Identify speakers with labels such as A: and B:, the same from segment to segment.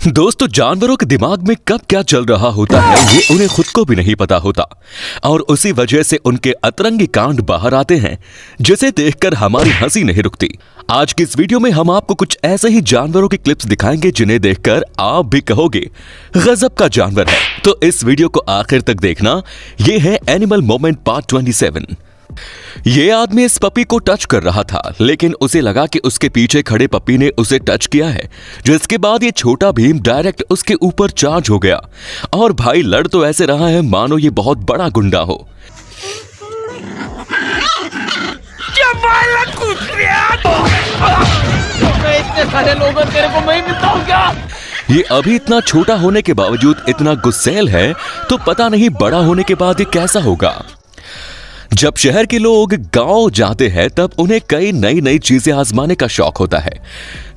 A: दोस्तों, जानवरों के दिमाग में कब क्या चल रहा होता है ये उन्हें खुद को भी नहीं पता होता और उसी वजह से उनके अतरंगी कांड बाहर आते हैं जिसे देखकर हमारी हंसी नहीं रुकती। आज की इस वीडियो में हम आपको कुछ ऐसे ही जानवरों की क्लिप्स दिखाएंगे जिन्हें देखकर आप भी कहोगे गजब का जानवर है। तो इस वीडियो को आखिर तक देखना। ये है एनिमल मोमेंट पार्ट 27। ये आदमी इस पपी को टच कर रहा था, लेकिन उसे लगा कि उसके पीछे खड़े पपी ने उसे टच किया है, जिसके बाद ये छोटा भीम डायरेक्ट उसके ऊपर चार्ज हो गया। और भाई लड़ तो ऐसे रहा है मानो ये बहुत बड़ा गुंडा हो।
B: इतने सारे लोग तेरे को मैं मिलता हूँ क्या?
A: ये अभी इतना छोटा होने के बावजूद इतना गुस्सैल है, तो पता नहीं बड़ा होने के बाद ये कैसा होगा। जब शहर के लोग गांव जाते हैं तब उन्हें कई नई नई चीजें आजमाने का शौक होता है।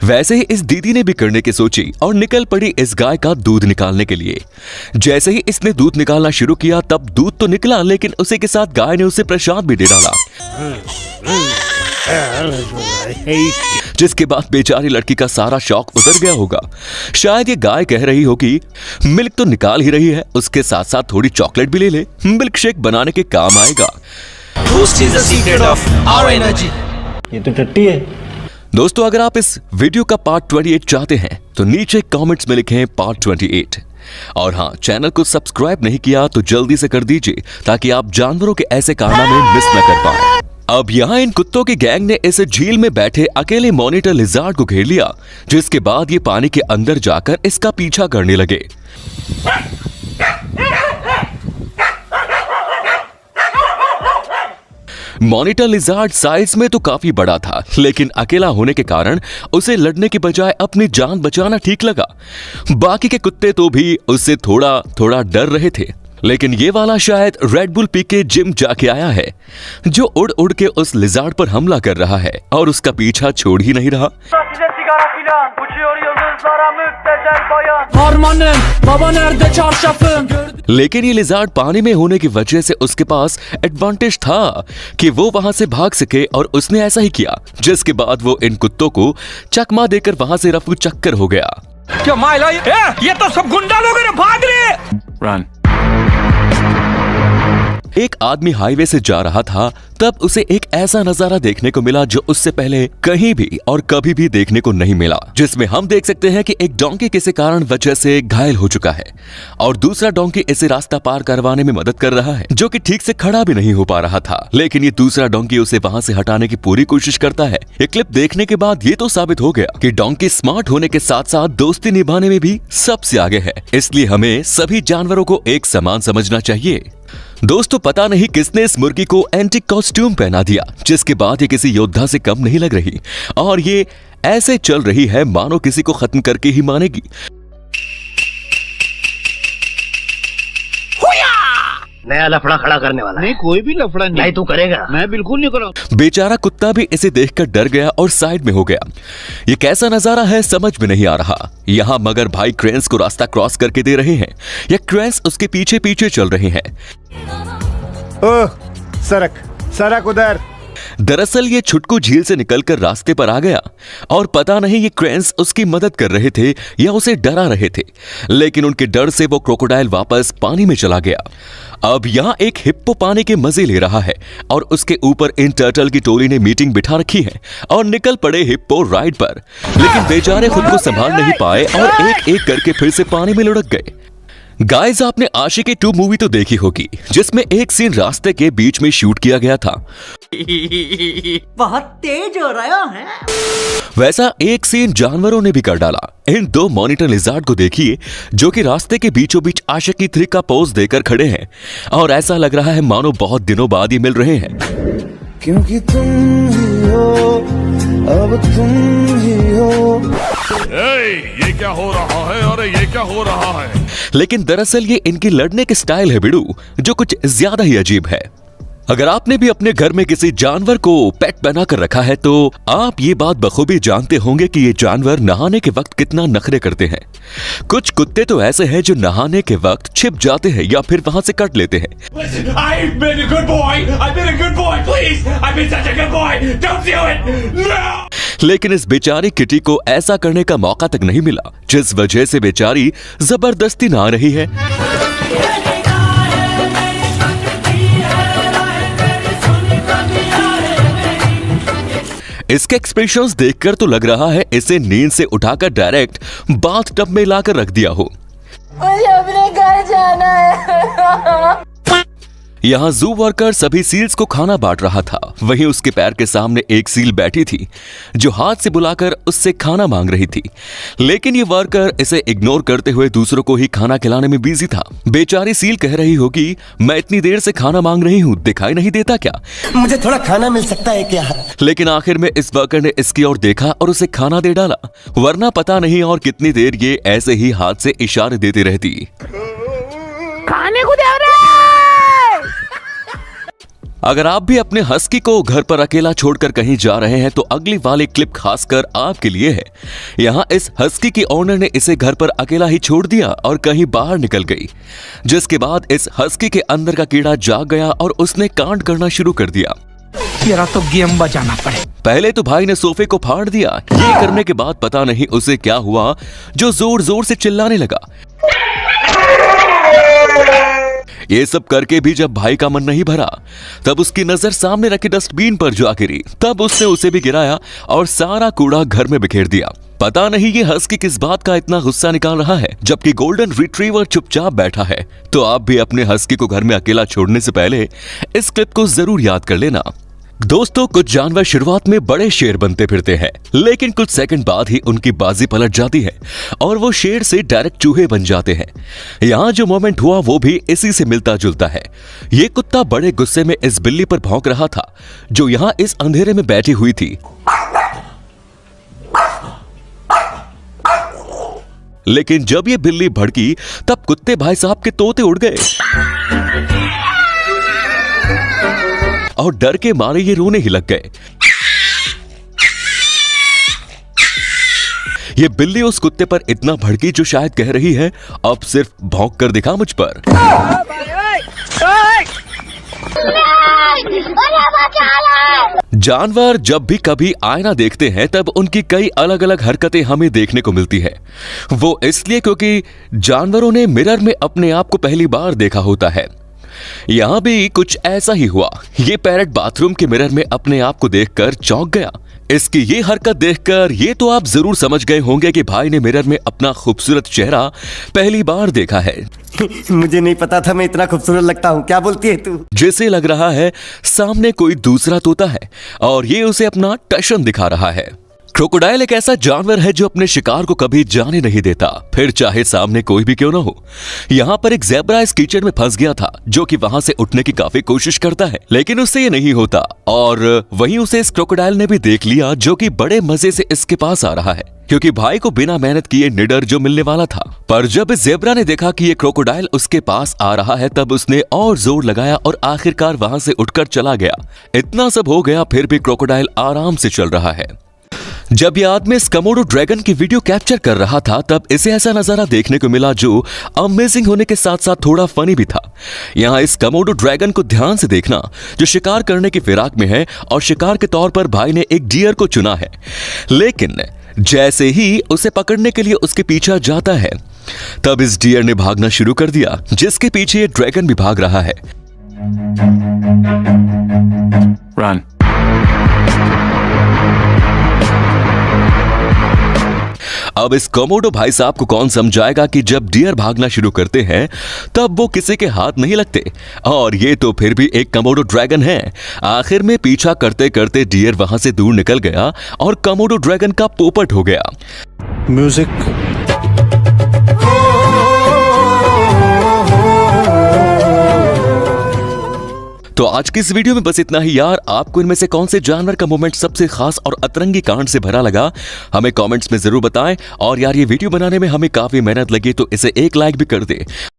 A: वैसे ही इस दीदी ने भी करने की सोची और निकल पड़ी इस गाय का दूध निकालने के लिए। जैसे ही इसने दूध निकालना शुरू किया तब दूध तो निकला, लेकिन उसी के साथ गाय ने उसे प्रसाद भी दे डाला, जिसके बाद बेचारी लड़की का सारा शौक उतर गया होगा। शायद ये गाय कह रही होगी मिल्क तो निकाल ही रही है, उसके साथ साथ थोड़ी चॉकलेट भी ले ले, मिल्क शेक बनाने के काम आएगा।
B: Boost is the secret of our energy.
C: ये तो टट्टी है।
A: दोस्तों, अगर आप इस वीडियो का पार्ट 28 चाहते हैं तो नीचे कमेंट्स में लिखें पार्ट 28। और हाँ, चैनल को सब्सक्राइब नहीं किया तो जल्दी से कर दीजिए ताकि आप जानवरों के ऐसे कारनामे मिस न कर पाए। अब यहाँ इन कुत्तों की गैंग ने इस झील में बैठे अकेले मॉनिटर लिजार्ड को घेर लिया, जिसके बाद ये पानी के अंदर जाकर इसका पीछा करने लगे। मॉनिटर लिजार्ड साइज में तो काफी बड़ा था, लेकिन अकेला होने के कारण उसे लड़ने की बजाय अपनी जान बचाना ठीक लगा। बाकी के कुत्ते तो भी उससे थोड़ा थोड़ा डर रहे थे, लेकिन ये वाला शायद रेड बुल पी के जिम जाके आया है, जो उड़ उड़ के उस लिजार्ड पर हमला कर रहा है और उसका पीछा छोड़ ही नहीं रहा। लेकिन ये लिजार्ड पानी में होने की वजह से उसके पास एडवांटेज था कि वो वहां से भाग सके, और उसने ऐसा ही किया, जिसके बाद वो इन कुत्तों को चकमा देकर वहां से रफू चक्कर हो गया।
B: क्या माइला ये तो सब गुंडा लोग हैं, भाग रहे।
C: रन।
A: एक आदमी हाईवे से जा रहा था, तब उसे एक ऐसा नजारा देखने को मिला जो उससे पहले कहीं भी और कभी भी देखने को नहीं मिला, जिसमें हम देख सकते हैं कि एक डोंकी किसी कारण वजह से घायल हो चुका है और दूसरा डोंकी इसे रास्ता पार करवाने में मदद कर रहा है, जो कि ठीक से खड़ा भी नहीं हो पा रहा था। लेकिन ये दूसरा डोंकी उसे वहां से हटाने की पूरी कोशिश करता है। ये क्लिप देखने के बाद ये तो साबित हो गया कि डोंकी स्मार्ट होने के साथ साथ दोस्ती निभाने में भी सबसे आगे है। इसलिए हमें सभी जानवरों को एक समान समझना चाहिए। दोस्तों, पता नहीं किसने इस मुर्गी को एंटीक कॉस्ट्यूम पहना दिया, जिसके बाद ये किसी योद्धा से कम नहीं लग रही और ये ऐसे चल रही है मानो किसी को खत्म करके ही मानेगी।
D: नया लफड़ा खड़ा करने वाला
C: नहीं, कोई भी लफड़ा नहीं।
D: नहीं तू करेगा?
C: मैं बिल्कुल नहीं करूँगा।
A: बेचारा कुत्ता भी इसे देखकर डर गया और साइड में हो गया। ये कैसा नजारा है समझ में नहीं आ रहा। यहाँ मगर भाई क्रेंस को रास्ता क्रॉस करके दे रहे हैं या क्रेंस उसके पीछे पीछे चल रहे हैं।
E: ओह, सरक सरक उधर।
A: दरअसल ये छुटकू झील से निकलकर रास्ते पर आ गया और पता नहीं ये क्रेंस उसकी मदद कर रहे थे या उसे डरा रहे थे, लेकिन उनके डर से वो क्रोकोडाइल वापस पानी में चला गया। अब यहाँ एक हिप्पो पानी के मजे ले रहा है और उसके ऊपर इन टर्टल की टोली ने मीटिंग बिठा रखी है और निकल पड़े हिप्पो राइड पर, लेकिन बेचारे खुद को संभाल नहीं पाए और एक एक करके फिर से पानी में लुढ़क गए। गाइस, आपने आशिकी 2 मूवी तो देखी होगी, जिसमें एक सीन रास्ते के बीच में शूट किया गया था।
F: बहुत तेज हो रहा है।
A: वैसा एक सीन जानवरों ने भी कर डाला। इन 2 मॉनिटर लिजार्ड को देखिए, जो कि रास्ते के बीचों बीच आशिकी 3 का पोज देकर खड़े हैं और ऐसा लग रहा है मानो बहुत दिनों बाद ही मिल रहे हैं।
E: क्योंकि तुम ही हो, अब तुम ही हो।
G: ये क्या हो रहा है? अरे ये क्या हो रहा है?
A: लेकिन दरअसल ये इनकी लड़ने की स्टाइल है बिड़ू, जो कुछ ज्यादा ही अजीब है। अगर आपने भी अपने घर में किसी जानवर को पेट बना कर रखा है तो आप ये बात बखूबी जानते होंगे कि ये जानवर नहाने के वक्त कितना नखरे करते हैं। कुछ कुत्ते तो ऐसे हैं जो नहाने के वक्त छिप जाते हैं या फिर वहां से कट लेते हैं।
G: me such a good boy. Don't do it. No.
A: लेकिन इस बेचारी किटी को ऐसा करने का मौका तक नहीं मिला, जिस वजह से बेचारी जबरदस्ती नहा रही है। इसके एक्सप्रेशंस देखकर तो लग रहा है इसे नींद से उठाकर डायरेक्ट बाथ टब में लाकर रख दिया हो।
H: मुझे अपने घर जाना है।
A: यहाँ जू वर्कर सभी सील्स को खाना बांट रहा था। वहीं उसके पैर के सामने एक सील बैठी थी जो हाथ से बुलाकर उससे खाना मांग रही थी, लेकिन ये वर्कर इसे इग्नोर करते हुए दूसरों को ही खाना खिलाने में बिजी था। बेचारी सील कह रही होगी, मैं इतनी देर से खाना मांग रही हूँ, दिखाई नहीं देता क्या?
I: मुझे थोड़ा खाना मिल सकता है क्या?
A: लेकिन आखिर में इस वर्कर ने इसकी ओर देखा और उसे खाना दे डाला, वरना पता नहीं और कितनी देर ये ऐसे ही हाथ से इशारे देती रहती।
H: खाने को दे रहा।
A: अगर आप भी अपने हस्की को घर पर अकेला छोड़कर कहीं जा रहे हैं तो अगली वाली क्लिप खासकर आपके लिए है। यहाँ इस हस्की की ओनर ने इसे घर पर अकेला ही छोड़ दिया और कहीं बाहर निकल गई, जिसके बाद इस हस्की के अंदर का कीड़ा जाग गया और उसने कांड करना शुरू कर दिया।
B: तेरा तो गेम बजाना पड़े।
A: पहले तो भाई ने सोफे को फाड़ दिया। ये करने के बाद पता नहीं उसे क्या हुआ जो जोर जोर से चिल्लाने लगा। ये सब करके भी जब भाई का मन नहीं भरा तब उसकी नजर सामने रखे डस्टबिन पर जा गिरी। तब उसने उसे भी गिराया और सारा कूड़ा घर में बिखेर दिया। पता नहीं ये हस्की किस बात का इतना गुस्सा निकाल रहा है जबकि गोल्डन रिट्रीवर चुपचाप बैठा है। तो आप भी अपने हस्की को घर में अकेला छोड़ने से पहले इस क्लिप को जरूर याद कर लेना। दोस्तों, कुछ जानवर शुरुआत में बड़े शेर बनते फिरते हैं, लेकिन कुछ सेकंड बाद ही उनकी बाजी पलट जाती है और वो शेर से डायरेक्ट चूहे बन जाते हैं। यहाँ जो मोमेंट हुआ वो भी इसी से मिलता जुलता है। ये कुत्ता बड़े गुस्से में इस बिल्ली पर भौंक रहा था जो यहाँ इस अंधेरे में बैठी हुई थी, लेकिन जब ये बिल्ली भड़की तब कुत्ते भाई साहब के तोते उड़ गए और डर के मारे ये रोने ही लग गए। ये बिल्ली उस कुत्ते पर इतना भड़की जो शायद कह रही है, अब सिर्फ भौंक कर दिखा मुझ पर। जानवर जब भी कभी आईना देखते हैं तब उनकी कई अलग अलग हरकतें हमें देखने को मिलती है। वो इसलिए क्योंकि जानवरों ने मिरर में अपने आप को पहली बार देखा होता है। यहाँ भी कुछ ऐसा ही हुआ। ये पैरट बाथरूम के मिरर में अपने आप को देखकर चौंक गया। इसकी ये हरकत देखकर ये तो आप जरूर समझ गए होंगे कि भाई ने मिरर में अपना खूबसूरत चेहरा पहली बार देखा है।
I: मुझे नहीं पता था मैं इतना खूबसूरत लगता हूँ। क्या बोलती है तू?
A: जैसे लग रहा है सामने कोई दूसरा तोता है और ये उसे अपना टशन दिखा रहा है। क्रोकोडाइल एक ऐसा जानवर है जो अपने शिकार को कभी जाने नहीं देता, फिर चाहे सामने कोई भी क्यों ना हो। यहाँ पर एक ज़ेब्रा इस कीचड़ में फंस गया था जो कि वहां से उठने की काफी कोशिश करता है, लेकिन उससे ये नहीं होता और वहीं उसे इस क्रोकोडाइल ने भी देख लिया जो कि बड़े मजे से इसके पास आ रहा है क्योंकि भाई को बिना मेहनत किए निडर जो मिलने वाला था। पर जब इस ज़ेब्रा ने देखा कि ये क्रोकोडाइल उसके पास आ रहा है तब उसने और जोर लगाया और आखिरकार वहां से उठकर चला गया। इतना सब हो गया फिर भी क्रोकोडाइल आराम से चल रहा है। जब ये आदमी इस कमोडो ड्रैगन की वीडियो कैप्चर कर रहा था तब इसे ऐसा नजारा देखने को मिला जो अमेजिंग होने के साथ साथ थोड़ा फनी भी था। यहाँ इस कमोडो ड्रैगन को ध्यान से देखना जो शिकार करने की फिराक में है और शिकार के तौर पर भाई ने एक डियर को चुना है, लेकिन जैसे ही उसे पकड़ने के लिए उसके पीछा जाता है तब इस डियर ने भागना शुरू कर दिया जिसके पीछे ये ड्रैगन भी भाग रहा है।
G: Run.
A: अब इस कोमोडो भाई साहब को कौन समझाएगा कि जब डियर भागना शुरू करते हैं तब वो किसी के हाथ नहीं लगते, और ये तो फिर भी एक कोमोडो ड्रैगन है। आखिर में पीछा करते करते डियर वहां से दूर निकल गया और कोमोडो ड्रैगन का पोपट हो गया।
C: म्यूजिक।
A: तो आज की इस वीडियो में बस इतना ही यार। आपको इनमें से कौन से जानवर का मोमेंट सबसे खास और अतरंगी कांड से भरा लगा हमें कमेंट्स में जरूर बताएं। और यार ये वीडियो बनाने में हमें काफी मेहनत लगी तो इसे एक लाइक भी कर दे।